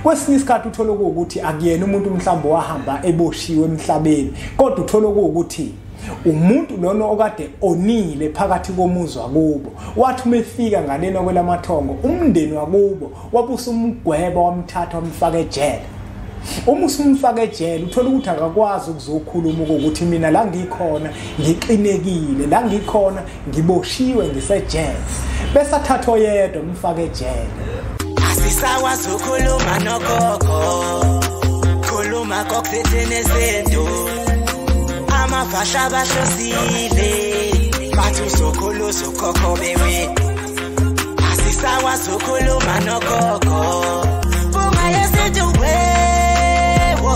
Kwesinye isikhathi uthola ukuthi akuyena umuntu mhlawumbe wahamba eboshiwe emhlabeni, kodwa uthola ukuthi umuntu lona okade onile phakathi komuzi wakubo, wathi umefika ngalena kwelamathongo umndeni wakubo wabusa umgweba wamthatha wamfaka ejele. Uma usumfaka ejele uthola ukuthi akakwazi ukuzokhuluma ukuthi mina la ngikhona ngiqinekile, la ngikhona ngiboshiwe ngisejele, bese athathwa yedwa umfaka ejele. Asisakwazi ukukhuluma nogogo, khuluma kokuthethene zinto, amafasha bahlosile bathi uzokhuluza ukhokho bewethu. Asisakwazi ukukhuluma nogogo, bunga yesintu wewo.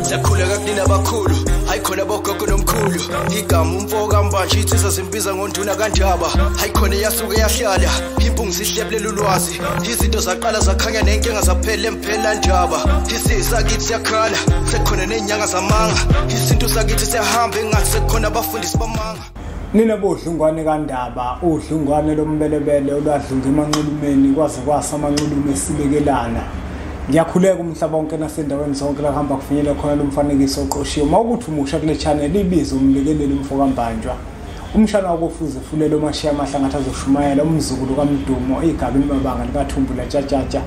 Siyakhuleka kunina abakhulu, hayikhona bogogo nomkhulu. Igama umfoka mbanje ithisa simbiza ngonduna kanjaba. Hayikhona yasuke yahlala, impungu sihlephlela ulwazi. Izinto zaqala zakhanya nenkinga zaphela emphela njaba. Isisa kithi siyakhala, sekhona nenyanga zamanga. Izinto zakithi siyahamba engathi sekhona abafundisi bamanga. Nina bodlungwane kaNdaba, udlungwane lombelebele olwadlunga emanxulumeni kwaze kwasa amanxulume esibekelana. Ngiyakhuleka umhlaba wonke nasendaweni zonke la hamba kufinyela khona lo mfanekiso oqoshiwe. Mawukuthi umusha kule channel ibizo umlekeleli umfoka mbanjwa. Umshana wakofuze fulelo mashiya amahla ngathi azoshumayela umzukulu kaMdumo igabini babanga likaThumbula Tjatshatsa.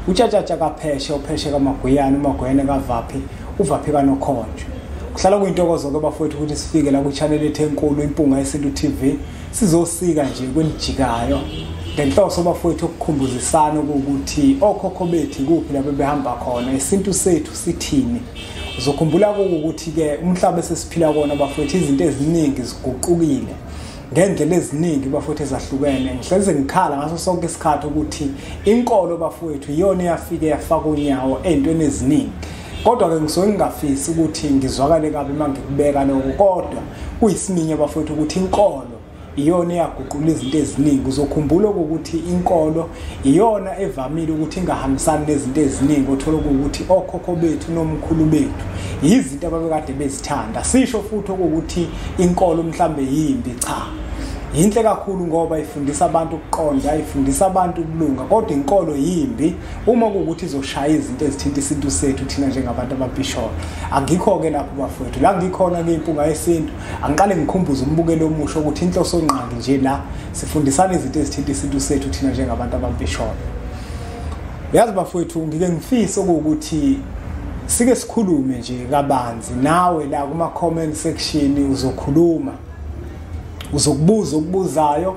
uTjatshatsa kaPheshe, uPheshe kaMagwiyane, uMagwiyane kaVaphi, uVaphi kaNokhonjo. Kuhlala kuyintokozo ke bafowethu ukuthi sifike la ku channel ethe enkulu Impunga Yesintu TV sizosika nje kwenijikayo. Ngenhloso bafowethu ukukhumbuzisana ukuthi okhokho bethu kuphi lapho behamba khona, isintu sethu sithini. Uzokhumbula ukuthi ke umhlaba esesiphila kona bafowethu izinto eziningi ziguqukile ngendlela eziningi bafowethu ezahlukene. Ngihleze ngikhala ngaso sonke isikhathi ukuthi inkolo bafowethu iyona yafike yafaka unyawo ezintweni eziningi. Kodwa ke ngisuke ngingafisi ukuthi ngizwakale kabi mangikubeka lokho, kodwa kuyisiminya bafowethu ukuthi inkolo iyona yaguqula izinto eziningi. Uzokhumbula ukuthi inkolo iyona evamile ukuthi ingahambisani nezinto eziningi. Uthola ukuthi okhokho bethu nomkhulu bethu izinto ababekade bezithanda. Sisho futhi ukuthi inkolo mhlambe yimbi, cha. Yinhle kakhulu ngoba ifundisa abantu ukuqonda, ifundisa abantu ukulunga, kodwa inkolo yimbi uma ukuthi izoshaya izinto ezithinta isintu sethu thina njengabantu ababishop. Angikho ke lapho bafowethu, la ngikhona ngeimpunga yesintu angiqale ngikhumbuze umbukelo omusho ukuthi inhloso onqangi nje la sifundisana izinto ezithinta isintu sethu thina njengabantu ababishop. Yazi bafowethu ngike ngifisa ukuthi sike sikhulume nje kabanzi nawe la kuma comment section uzokhuluma, uzokubuza okubuzayo,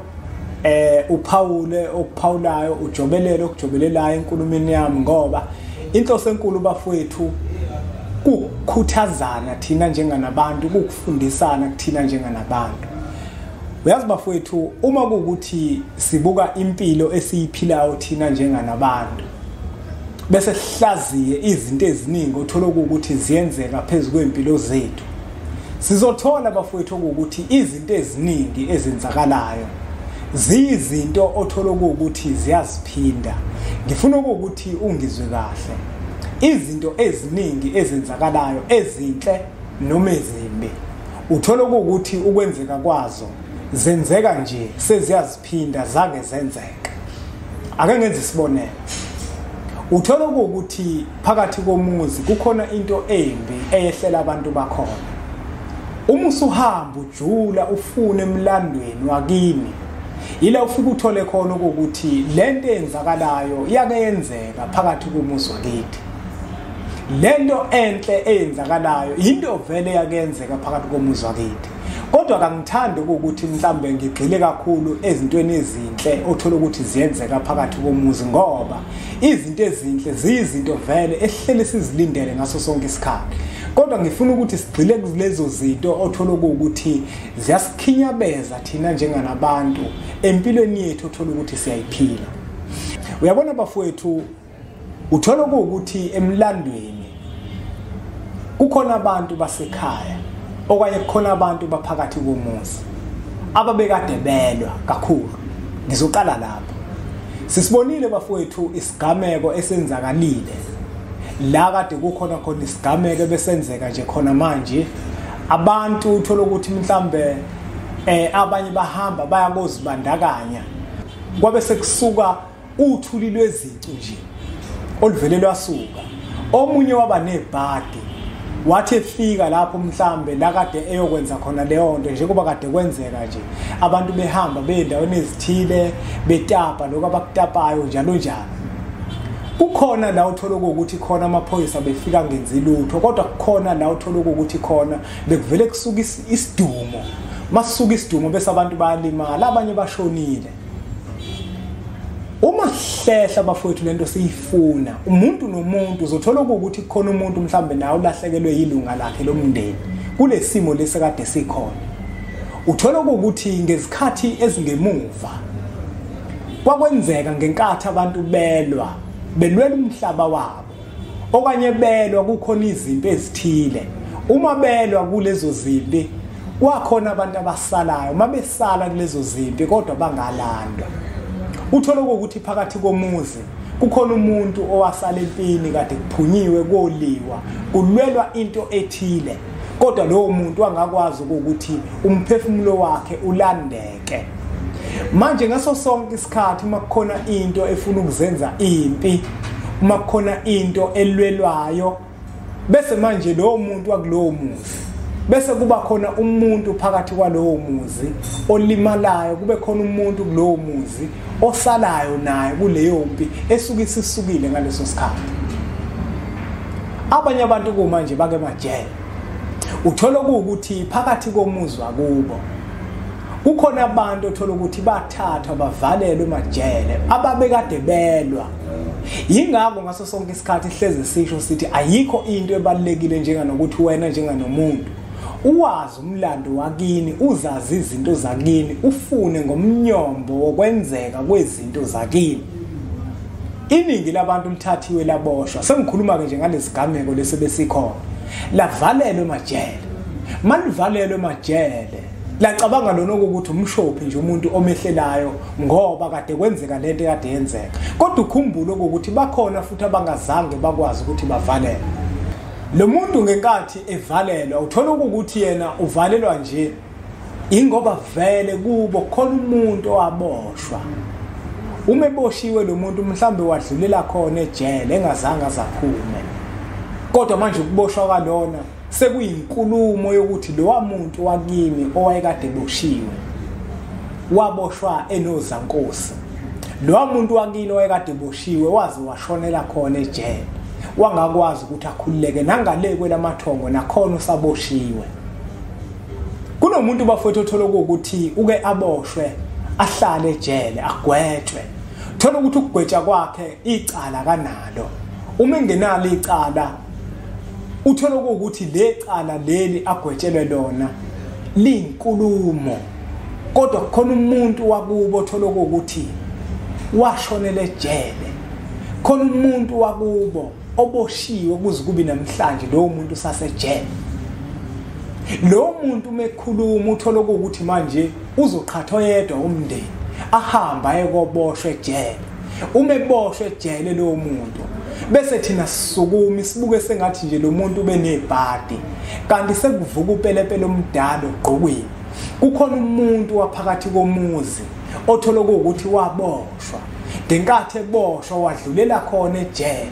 uphawule okuphawulayo, ujobelele okujobelelayo enkulumeni yami, ngoba inhloso enkulu bafowethu ukukhuthazana thina njenganabantu, ukufundisana kuthina njenganabantu. Uyazi bafowethu uma ukuthi sibuka impilo esiyiphilayo thina njenganabantu bese sihlaziye izinto eziningi othola ukuthi ziyenzeka phezulu kwempilo zethu, sizothola bafowethu ukuthi izinto eziningi ezenzakalayo ziyizinto othola ukuthi ziyaziphinda. Ngifuna ukuthi ungizwe kahle, izinto eziningi ezenzakalayo ezinhle noma ezimbi uthola ukuthi ukwenzeka kwazo zenzeka nje seziyaziphinda zake zenzeka. Ake ngenze isibonelo. Uthola ukuthi phakathi komuzi kukhona into embi eyehlela abantu bakhona. Uma usuhamba ujula ufune emlandweni wakini, ila ufika uthole khona ukuthi lento eyenzakalayo yake yenzeka phakathi komuzi wakithi. Lento enhle eyenzakalayo into vele yake yenzeka phakathi komuzi wakithi. Kodwa kangithandi ukuthi mhlambe ngigxile kakhulu ezintweni ezinhle othola ukuthi ziyenzeka phakathi komuzi, ngoba izinto ezinhle ziyizinto vele ehlele sizilindele ngaso sonke isikhathi. Kodwa ngifuna ukuthi sigxile kulezo zinto othola ukuthi ziyasikhinyabeza thina njenganabantu empilweni yethu othola ukuthi siyayiphila. Uyabona bafowethu, uthola ukuthi emlandweni kukhona abantu basekhaya okanye kukhona abantu baphakathi komuzi ababekade belwa kakhulu. Ngizoqala lapho. Sisibonile bafowethu isigameko esenzakalile la kade kukhona khona isigameko besenzeka nje khona manje. Abantu uthola ukuthi mhlambe abanye bahamba bayakuzibandakanya kwabe sekusuka uthuli lwezicu nje. oluvele lwasuka. Omunye waba nebhadi wathi efika lapho mhlambe la kade eyokwenza khona leyo nto njengoba kade kwenzeka nje abantu behamba beendaweni ezithile betapa lokho abakutapayo njalo njalo. Kukhona la uthola ukuthi khona amaphoyisa befika ngenzi lutho kodwa kukhona la uthola ukuthi khona bekuvele kusuka isidumo. Masuka isidumo bese abantu bayalimala abanye bashonile. Uma sihlehla bafowethu lento siyifuna umuntu nomuntu uzothola ukuthi khona umuntu mhlambe nawe ulahlekelwe yilunga lakhe lomndeni kulesimo lesekade sikhona. Uthola ukuthi ngezikhathi ezingemuva kwakwenzeka ngenkathi abantu belwela umhlaba wabo okanye belwa kukhona izimpi ezithile. Uma belwa kulezo zimpi kwakhona abantu abasalayo mabesala kulezo zimpi kodwa bangalandwa. Uthola ukuthi phakathi komuzi kukhona umuntu owasala empini kade kuphunyiwe koliwa kulwelwa into ethile kodwa lowo muntu angakwazi ukuthi umphefumulo wakhe ulandeke. Manje ngaso sonke isikhathi makukhona into efuna ukuzenza impi makukhona into elwelwayo bese manje lowo muntu wakulowo muzi bese kuba khona umuntu phakathi kwalowo muzi olimalayo kube khona umuntu kulowo muzi osalayo naye kuleyo mpi esuke isisukile ngaleso sikhathi. Abanye abantu kumanje bake emajele uthola ukuthi phakathi komuzi wakubo kukhona abantu othola ukuthi bathathwa bavalelwe emajele ababekade belwa. Yingakho ngaso sonke isikhathi hleze sisho sithi ayikho into ebalekile njenganokuthi wena njenganomuntu uwazi umlando wakini uzazi izinto zakini ufune ngomnyombo wokwenzeka kwezinto zakini. Iningi labantu lithathiwe laboshwa sengikhuluma ke nje ngalesigameko lesebesikhona lavalelwe emajele. Malivalelwe emajele lacabanga lona ukuthi umshophi nje umuntu omehlelayo ngoba kade kwenzeka lento kade yenzeka kodwa ukhumbule ukuthi bakhona futhi abangazange bakwazi ukuthi bavalele. Lo muntu ngenkathi evalelwa uthola ukuthi yena uvalelwa nje ingoba vele kubo khona umuntu owaboshwa. Umeboshiwe lo muntu mhlambe wadlulela khona ejele engazange azaphume kodwa manje ukuboshwa kalona sekuyinkulumo yokuthi lo muntu wakini owayekade eboshiwe waboshwa enozankosi. Lo muntu wakini owayekade eboshiwe wazi washonela khona ejele wangakwazi ukuthi akhululeke nangale kwelamathongo nakhona usaboshiwe. Kunomuntu bafowethu othola ukuthi uke aboshwe ahlale ejele agwetshwe. Thola ukuthi ukugwetshwa kwakhe icala kanalo. Uma engenalo icala uthola ukuthi lecala leli agwetshelwe lona linkulumo kodwa khona umuntu wakubo othola ukuthi washonela ejele. Khona umuntu wakubo oboshiwe kuze kube namhlanje lo muntu usasejele. Lo muntu mekhuluma uthola ukuthi manje uzoqhathwa yedwa umndeni ahamba ekoboshwe ejele. Uma eboshwe ejele lo muntu bese thina sisukuma sibuke sengathi nje lo muntu benebhadi kanti sekuvuka upelepele omdalo ogqokweni. Kukhona umuntu waphakathi komuzi othola ukuthi waboshwa ngenkathi eboshwa wadlulela khona ejele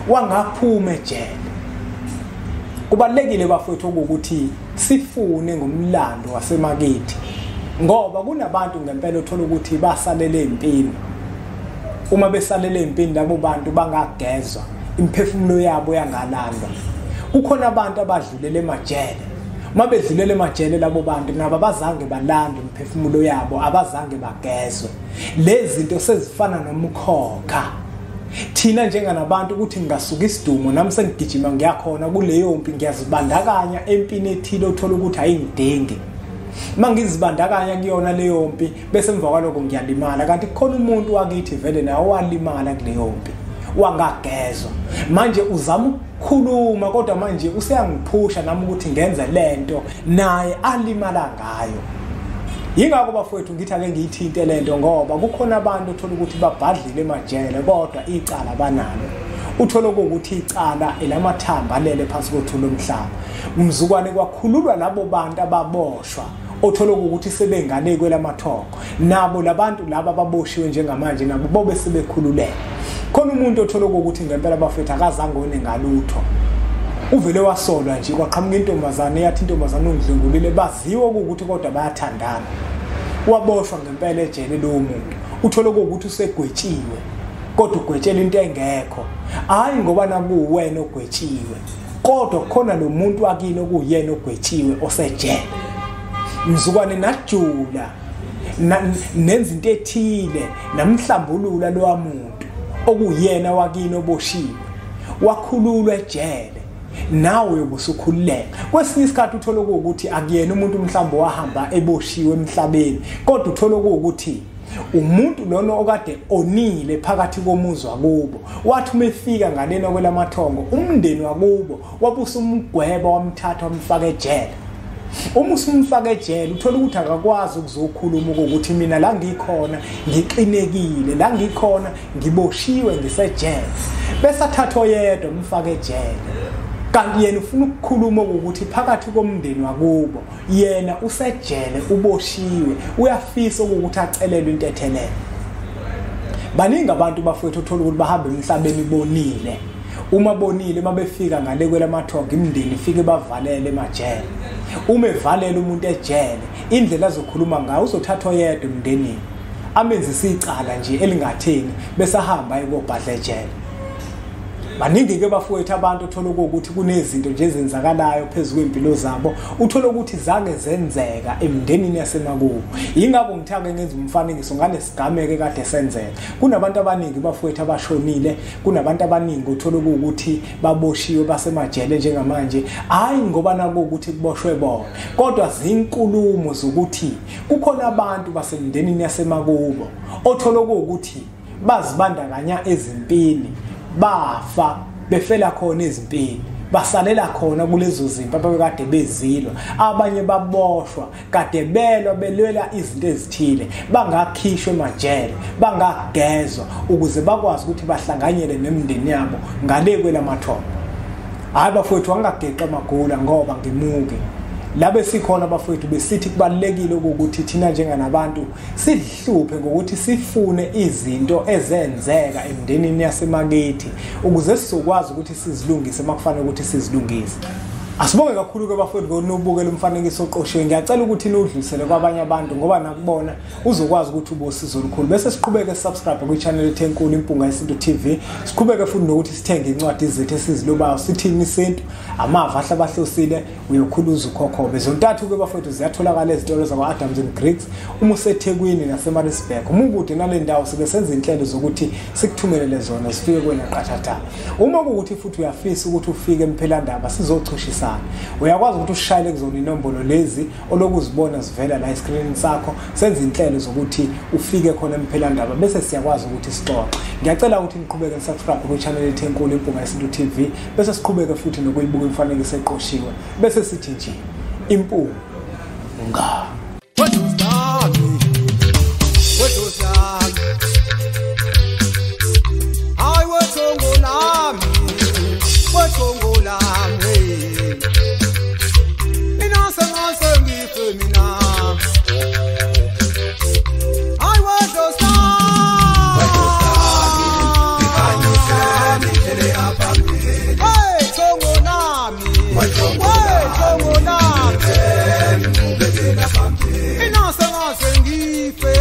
wangaphuma ejele. Kubalekile bafowethu ukuthi sifune ngomlando wasemakithi ngoba kunabantu ngempela othola ukuthi basalele empini. Uma besalele empini labo bantu bangagezwa imphefumulo yabo yangalandwa. Kukhona abantu abadlulela emajele mabedlulela emajele labo bantu nabo abazange balanda imphefumulo yabo abazange bagezwe. Lezi zinto sezifana nomkhokha. Thina njenganabantu ukuthi ngasuka isidumo nami sengigijima ngiyakhona kuleyo mpi ngiyazibandakanya empini ethile othola ukuthi ayingidingi. Mangizibandakanya kuyona leyo mpi bese emva kwaloko ngiyalimala kanti khona umuntu wakithi vele nawe walimala kuleyo mpi wangagezwa. Manje uzama ukukhuluma kodwa manje useyangiphusha nami ukuthi ngenze lento naye alimala ngayo. Yingakho bafowethu ngithi ake ngiyithinte lento ngoba kukhona abantu othola ukuthi babhadlile emajele kodwa icala banalo. Uthola ukuthi icala elamathamba alele phansi kothula omhlaba. Umzukwane kwakhululwa labo bantu ababoshwa othola ukuthi sebengane kwelamathongo. Nabo labantu laba ababoshiwe njengamanje nabo bobe sebekhululeka. khona umuntu othola ukuthi ngempela bafethu akazange onengalutho uvele wasolwa nje kwaqhamuka intombazane yathi intombazane ungidlengulile baziwe ukuthi kodwa bayathandana waboshwa ngempela ejele lo muntu uthola ukuthi usegwetshiwe kodwa ugwetshela into engekho hayi ngoba nakuwena ogwetshiwe kodwa khona lo muntu wakini okuyena ogwetshiwe osejele mzukwane najula nenza into ethile namhlambulula lo muntu okuyena wakini oboshiwe wakhululwa ejele nawe ubusukhululeka kwesinye isikhathi uthola ukuthi akuyena umuntu mhlawumbe wahamba eboshiwe emhlabeni kodwa uthola ukuthi umuntu lona okade onile phakathi komuzi wakubo wathi umefika ngalena kwelamathongo umndeni wakubo wabusa umgweba wamthatha wamfaka ejele uma usumfaka ejele uthola ukuthi akakwazi ukuzokhuluma ukuthi mina la ngikhona ngiqinekile la ngikhona ngiboshiwe ngisejele bese athathwa yedwa umfaka ejele kanti yena ufuna ukukhuluma ukuthi phakathi komndeni wakubo yena usejele uboshiwe uyafisa ukuthi acelelwe into ethelele baningi abantu bafethu uthola ukuthi bahamba emhlabeni bonile uma bonile mabefika ngale kwelamathongo imndeni ifike bavalele emajele uma evalele umuntu ejele indlela azokhuluma ngayo uzothathwa yedwa emndenini amenze icala nje elingatheni bese ahamba ayobhadla ejele baningi ke bafowethu abantu uthola ukuthi kunezinto nje ezenzakalayo phezulu kwempilo zabo uthola ukuthi zange zenzeka emndenini yasemakubo ingakho ngithake ngenza umfanekiso ngalesigameke kade senzeka kunabantu abaningi bafowethu abashonile kunabantu abaningi uthola ukuthi baboshiwe basemajele njengamanje hayi ngoba nako ukuthi kuboshwe bona kodwa zinkulumo zokuthi kukhona abantu basemndenini yasemakubo othola ukuthi bazibandakanya ezimpini bafa befela khona ezimpini basalela khona kulezo zimpi abakade bezilwa abanye baboshwa kade belwela izinto ezithile bangakhishwe emajele bangagezwa ukuze bakwazi ukuthi bahlanganyele nemndeni yabo ngale kwelamathongo hayi bafowethu wangageqa amagula ngoba ngimuke labe sikhona bafowethu besithi kubalekile ukuthi thina njenganabantu sihluphe ngokuthi sifune izinto ezenzeka emndenini yasemakithi ukuze sizokwazi ukuthi sizilungise makufanele ukuthi sizilungise asibonge kakhulu ke bafowethu ngonobukela umfanekiso oqoshiwe ngiyacela ukuthi nodlulisele kwabanye abantu ngoba nakubona uzokwazi ukuthi ubosizo olukhulu bese siqhubeke subscribe ku channel ethenkulu impunga yesintu TV siqhubeke futhi nokuthi sithenge incwadi zethu esizilobayo sithini isintu amava ahle abahlosile uyokhuluza ukhokhobe zontathu ke bafowethu ziyatholakala ezitolo zakwa Adams and Greeks uma useThekwini naseMaritzburg uma ukude nale ndawo sibe senza inhlelo zokuthi sikuthumelele zona sifike kwena qathatha uma ukuthi futhi uyafisa ukuthi ufike emphelandaba sizochushisa uyakwazi ukuthi ushayele kuzona inombolo lezi olokuzibona zivela la escreenini sakho senza inhlelo zokuthi ufike khona emphelandaba bese siyakwazi ukuthi sixoxe ngiyacela ukuthi niqhubeke subscribe ku channel ethenkulu impunga yesintu TV bese siqhubeke futhi nokuyibuka imfanekiso eqoshiwe bese sithi nje impunga Inosa ngase ngife